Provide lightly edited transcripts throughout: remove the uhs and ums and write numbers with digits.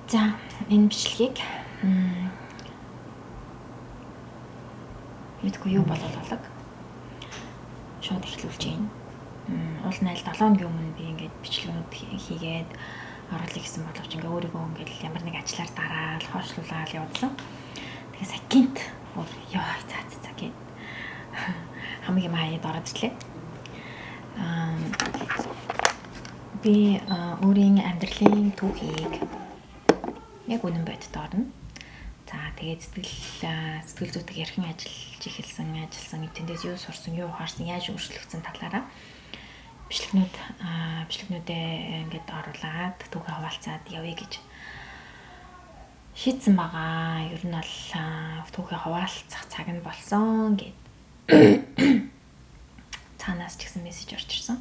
За энэ бичлэгийг мэдгүй юу болов шууд эхлүүлж байна. Уул найл 7 хоногийн өмнө би ингээд бичлэгүүд хийгээд оруулах гэсэн боловч ингээ өөрийгөө ингээд ямар нэг ажлаар дараал хойшлуулаад явуулсан. Тэгээ сакинт өөр ёо цаа гээд хамгийн хаяад ороод ирлээ. Би өөрийн амьдралын түүхийг яг үнэн бодит орно. За тэгээд сэтгэл зүйтэй ярих ажиллаж эхэлсэн, тэндээс юу сурсан, юу ухаарсан, яаж өөрчлөгдсөн талаараа бичлэгнүүдээ ингээд оруулаад түүхээ хуваалцаад явъя гэж шийдсэн байгаа. Ер нь бол түүхээ хуваалцах цаг нь болсон гэд цаанаас ч гэсэн мессеж орж ирсэн.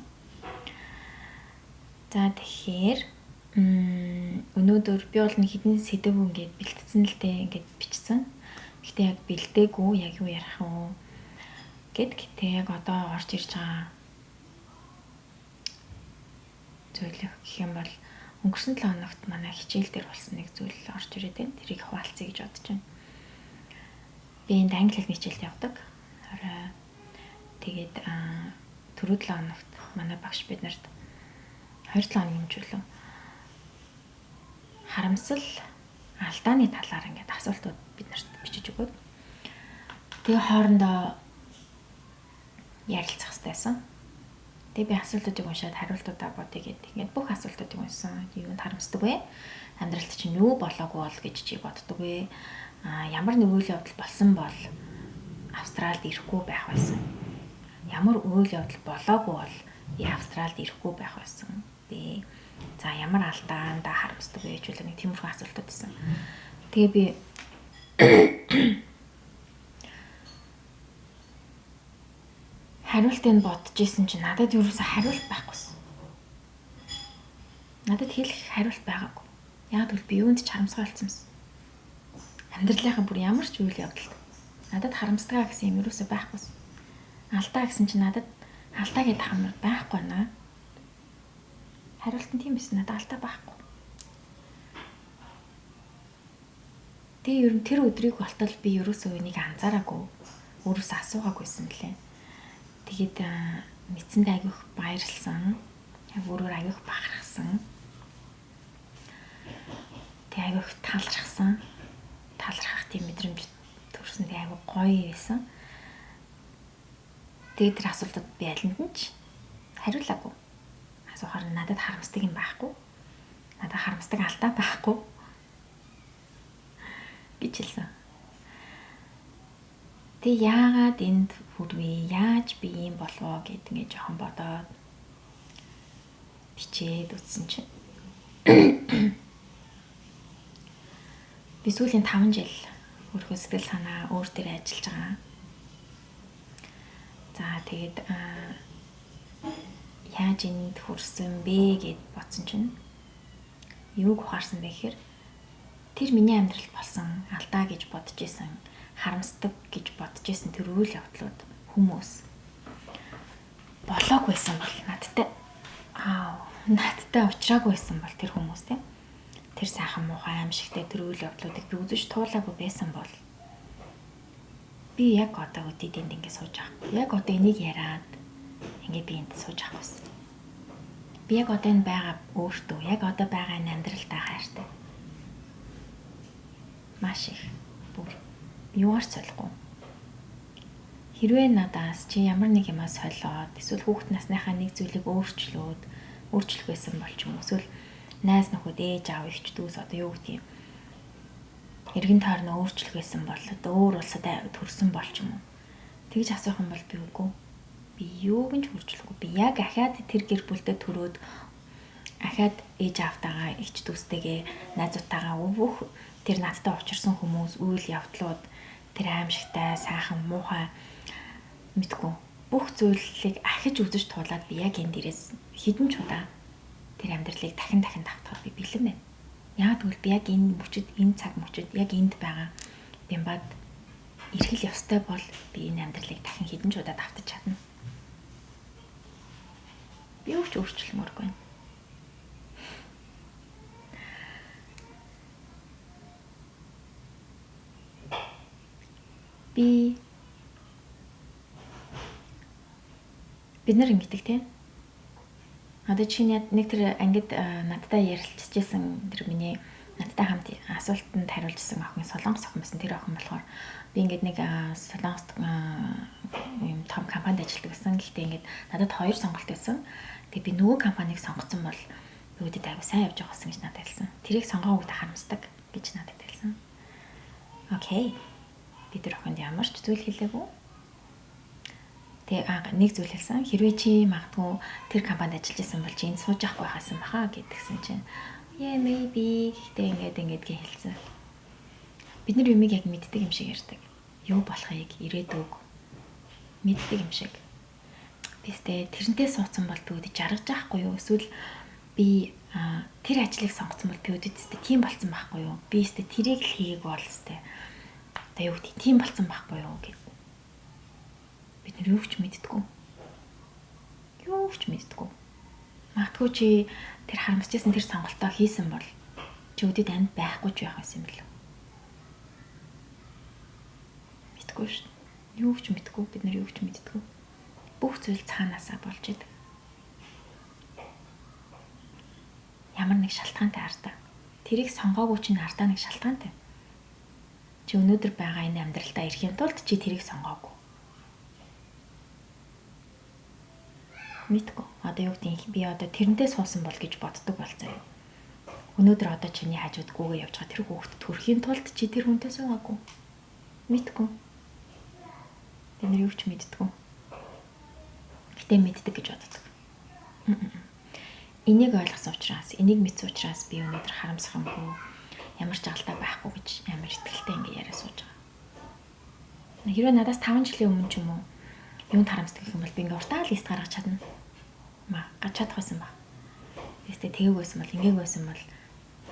За тэгэхээр өнөөдөр би бол нэг хэдэн сэдв ингээд бэлтгэсэн л дээ, ингээд бичсэн. Гэхдээ яг бэлдээгүй, яг юу ярих вэ гэдэгтэй яг одоо орж ирж байгаа зүйл гэх юм бол өнгөрсөн 7 хоногт манай хичээл дээр болсон нэг зүйл орж ирээд байна. Тэрийг хуваалцъя гэж бодож байна. Би энд англи хэлний хичээлд явдаг. Тэгээд түрүү 7 хоногт манай багш биднэрт 2-7 хоногийн хэмжүүлэн харамсал алдааны талаар ингээд асуултууд биднэрт бичиж өгөөд тэгээ хоорондоо ярилцах хэрэгтэйсэн. Тэгээ би асуултуудыг уншаад хариултуудаа бодъё гэдэг. Ингээд бүх асуултуудыг уншсан. Юунд харамсдаг вэ? Амьдралд чинь юу болоогүй бол гэж чи боддог вэ? Ямар нэг үйл явдал болсон бол Австралид ирэхгүй байх байсан. Ямар үйл явдал болоогүй бол Австралид ирэхгүй байх байсан. Би за ямар алдаандаа харамсдаг вэ гэж нэг тиймэрхүү асуултууд байсан. Тэгээ би хариултыг бодож исэн чинь надад юуроос хариулт байхгүйсэн. Надад хэлэх хариулт байгаагүй. Яг л би юунд ч харамсгаа болсон юмсан. Амьдралынхаа бүр ямар ч үйл явдалд надад харамсдгаа гэсэн юм юуроос байхгүйсэн. Алдаа гэсэн чинь надад алдаа гэдэг хамар байхгүй наа. Хариулт нь тийм байсан, надад алдаа байхгүй. Тэгээ ер нь тэр өдрийг болтол би ерөөсөө энийг анзаараагүй. Өөрөөсөө асуугаагүйсэн лээ. Тэгээд мэдсэндээ агиох баярлсан. Өөрөөр агиох бахархсан. Тэгээ агиох талархсан. Талархах тийм мэдрэмж төрсөн. Тэгээ агиох гоё байсан. Тэгээд тэр асуултад би алинд нь ч хариулаагүй. Асуухаар надад харамсдаг юм байхгүй. Надад харамсдаг алдаа байхгүй гэж хэлсэн. Тэг яагаад энд хүрвээ? Яаж би юм болов гэд ингэ жоохон бодоод бичээд үтсэн чинь би сүүлийн 5 жил өөрийнхөө сэтгэл санаа өөр дээр ажиллаж байгаа. За тэгээд яаж энд хүрсэн бэ гэд бодсон чинь юуг ухаарсан бэ гэхээр тэр миний амьдралд болсон алдаа гэж бодож исэн, харамсдаг гэж бодож исэн тэр үйл явдлууд хүмүүс болоогүйсэн бол надтай уулзраагүйсэн бол тэр хүмүүс тэр сайхан муухай аимшигтай тэр үйл явдлуудыг би үзэж туулаагүй байсан бол би яг одоо үдээд энд ингэ сууж байгаа. Яг одоо энийг яриад ингэ би энд сууж байгаа байсан. Би яг одоо энэ байгаа өөртөө, яг одоо байгаа энэ амьдралтай хайртай. Маш их бүр юугаар солихгүй. Хэрвээ надаас чи ямар нэг юмас солиод эсвэл хүүхэд насныхаа нэг зүйлийг өөрчлөх байсан бол ч юм уу эсвэл найз нөхөд ээж аав эгч дүүс одоо юу гэдэг юм эргэн тойрноо өөрчлөх байсан бол одоо өөр улсад төрсөн бол ч юм уу тэгж асуух юм бол би үгүй. Би юуг нь ч өөрчлөхгүй. Би яг ахаад тэр гэр бүлдээ төрөөд ахаад ээж аавтайгаа эгч дүүстэйгээ найзуудтайгаа бүх тэр надтай учирсан хүмүүс үйл явдлууд тэр аимшигтай сайхан муухай мэдгүй бүх зүйлийг ахиж үзэж туулаад би яг энэ дээрээс хідэн ч удаа тэр амьдралыг дахин давтахад би бэлэн байна. Яг тэгвэл би яг энэ мөчөд энэ цаг мөчөд яг энд байгаа бямбад эрхэл ёстой бол би энэ амьдралыг дахин хідэн ч удаа давтаж чадна. Би юу ч өөрчлөмөргүй байна. бид нар ингэдэг тийм. Одоо чи нэг тэр ангид надтай ярилцчихсэн тэр миний надтай хамт асуултанд хариулжсэн охин Солонгос охин байсан. Тэр охин болохоор би ингээд нэг Солонгос юм том компанид ажилладаг байсан. Гэхдээ ингээд надад 2 сонголт байсан. Тэгээ би нөгөө компанийг сонгоцсон бол үүдээ аягүй сайн явж байгаа гэсэн гэж надад хэлсэн. Тэрийг сонгоогүйд харамсдаг гэж надад хэлсэн. Окей. Би тэр охинд ямар ч зүйл хэлээгүй. Тэгээ нэг зүйл хэлсэн. Хэрвээ чи магадгүй тэр компанид ажиллаж исэн бол чи энд сууж явахгүй хаасан баха гэдгсэн чинь yeah maybe гэхдээ ингээд гээ хэлсэн. Бид нар юмыг яг мэддэг юм шиг ярьдаг. Юу болохыг ирээдүг мэддэг юм шиг. Бистэ тэрнтэй суудсан бол би үүдэж жаргаж байхгүй юу? Эсвэл би тэр ажлыг сонгоцсон бол би үүдэж тийм болцсон байхгүй юу? Би өстө тэрийг л хийгээг бол өстө. Одоо юу гэдэг тийм болцсон байхгүй юу гэв. Бид нар юу ч мэддэггүй. Юу ч мэддэггүй. Магадгүй чи тэр харамсчихсан тэр сонголтоо хийсэн бол чи өдөд амьд байхгүй ч байх байсан юм билүү? Мэдгүй шүү. Юу ч мэдгүй, бид нар юу ч мэддэггүй. Бүх зүйл цаанаасаа болж идэг. Ямар нэг шалтгаантай ардаа. Тэрийг сонгоогүй чинь ардаа нэг шалтгаантай. Чи өнөөдөр байгаа энэ амьдралдаа ирэхийн тулд чи тэрийг сонгоогүй. Мэдгүй. Одоо юу гэдэг би одоо тэрнтэй суусан бол гэж боддог болцоо юу. Өнөөдөр одоо чиний хажууд гүүгээ явж байгаа тэр хүүхэд төрөхийн тулд чи тэр хүнтэй суугаагүй. Мэдгүй. Бид нар юу ч мэддэггүй. Гэтэ мэддэг гэж боддог. Энийг ойлгосон учраас, энийг мэдсэн учраас би өнөөдөр харамсах юмгүй, ямар ч галтай байхгүй гэж амар ихтэй ингэ яриа сууж байгаа. Хэрвээ надаас 5 жилийн өмнө ч юм уу юунд харамсдаг гэх юм бол би ингээ уртаа л лист гаргаж чадна. Чадах байсан ба. Листээ тэгээг байсан бол, ингээг байсан бол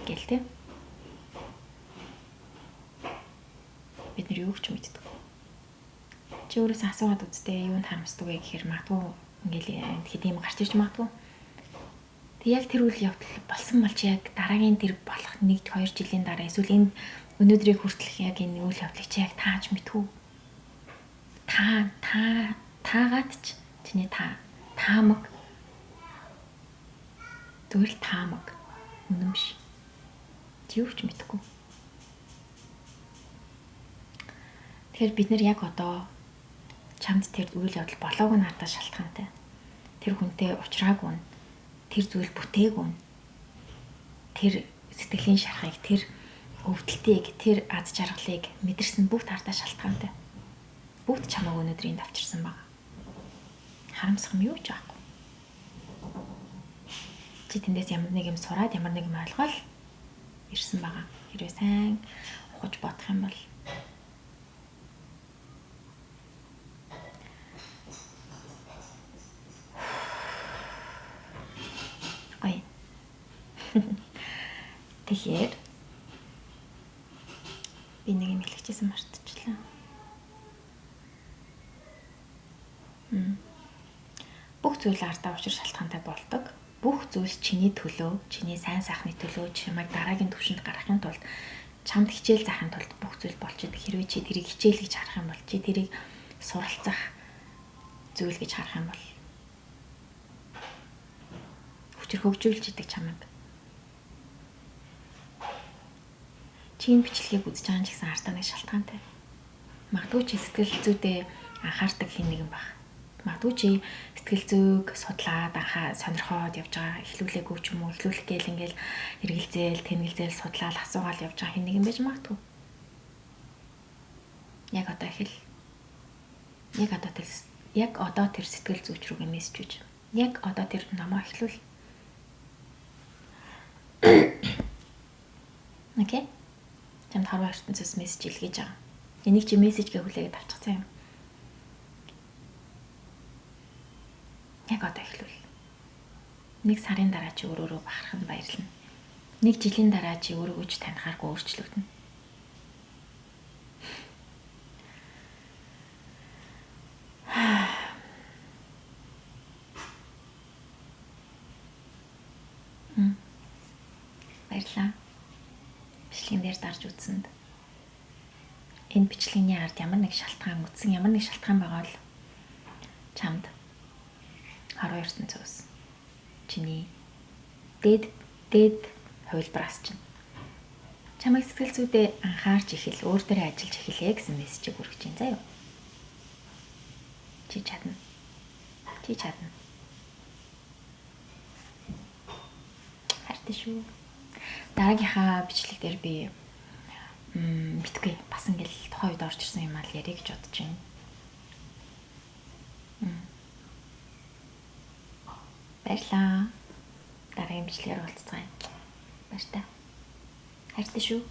гэл тэ. Бид нар юу ч мэддэг. Чи өөрөөсөө асуугаад үзтээ юунд харамсдаг вэ гэхээр магадгүй ингээл тэгэхэд юм гарч ирж магадгүй. Тэг яг тэр үйл явдал болсон бол чи яг дараагийн тэр болох 1-2 жилийн дараа эсвэл энэ өнөөдрийг хүртэлх яг энэ үйл явдлыг чи яг тааж мэдхүү. Таагаад ч чиний таамаг зүгээр л таамаг үнэн биш. Чи юу ч мэдэхгүй. Тэгэхээр бид нар яг одоо чамд тэр үйл явдал болоог нь надад шалтгаантай. Тэр хүнтэй уулзраагүй. Тэр зүйл бүтээгүй. Тэр сэтгэлийн шарахыг, тэр өвдөлтийг, тэр аз жаргалыг мэдэрсэн бүгд ардаа шалтгаантай. Бүгд чамайг өнөөдөр энд авчирсан байна. Харамсах юм юу ч байхгүй. Чи тэндээс ямар нэг юм сураад, ямар нэг юм ойлгоод ирсэн байгаа. Хэрвээ сайн ухаж бодох юм бол ой. Тэгэхээр би нэг юм хэлчихсэн мартчихлаа. Бүх зүйл ардаа учир шалтгаантай болдог. Бүх зүйл чиний төлөө, чиний сайн сайхны төлөө чамайг дараагийн түвшинд гаргахын тулд чамд хичээл заахын тулд бүх зүйл болж идэг. Хэрвээ чи тэрийг хичээл гэж харах юм бол, чи тэрийг суралцах зүйл гэж харах юм бол хүчээр хөгжүүлж идэг чамайг. Чи энэ бичлэгийг үзэж байгаа ч гэсэн ардаа нэг шалтгаантай. Магадгүй чи сэтгэл зүйдээ анхаардаг хин нэгэн баг. Магадгүй чи сэтгэл зүйг судлаад сонирхоод явж байгаа эхлүүлээгүй ч юм уу, эхлүүлэх гээл ингээл эргэлзээл, тэнгэлзээл судлаад асуугаал явж байгаа хин нэгэн байж магадгүй. Яг одоо тэр сэтгэл зүйч рүүгээ мессеж үз. Яг одоо тэр намаа эхлүүл. Окей. Чамд харваа ертөнцөөс мессеж илгээж байгаа. Энийг чи мессежгээ хүлээгээд авчихсан юм. Яг одоо эхлүүл. 1 сарын дараа чи өөрөөрөө бахархан баярлна. 1 жилийн дараа чи өөрийгөө ч танихааргүй өөрчлөгдөнө. Баярлалаа. Бичлэгэн дээр дарж үзсэнд. энэ бичлэгийн ард ямар нэг шалтгаан үтсэн, ямар нэг шалтгаан байгаа бол чамд 12 ертөнцөөс чиний дээд хувилбараас чинь чамайг сэтгэл зүйдээ анхаарч ихэл, өөр дээрээ ажиллаж эхэлээ гэсэн мессежийг хүргэж байна заа юу. Чи чадна. Чи чадна. Хартай шүү. Дараагийнхаа бичлэг дээр би битгүй бас ингээл тухайн үед орж ирсэн юм аа л ярих гэж бодож байна. Баярлаа. Дараагийн бичлэгээр уулзцгаая. Баяр та. Хайртай шүү.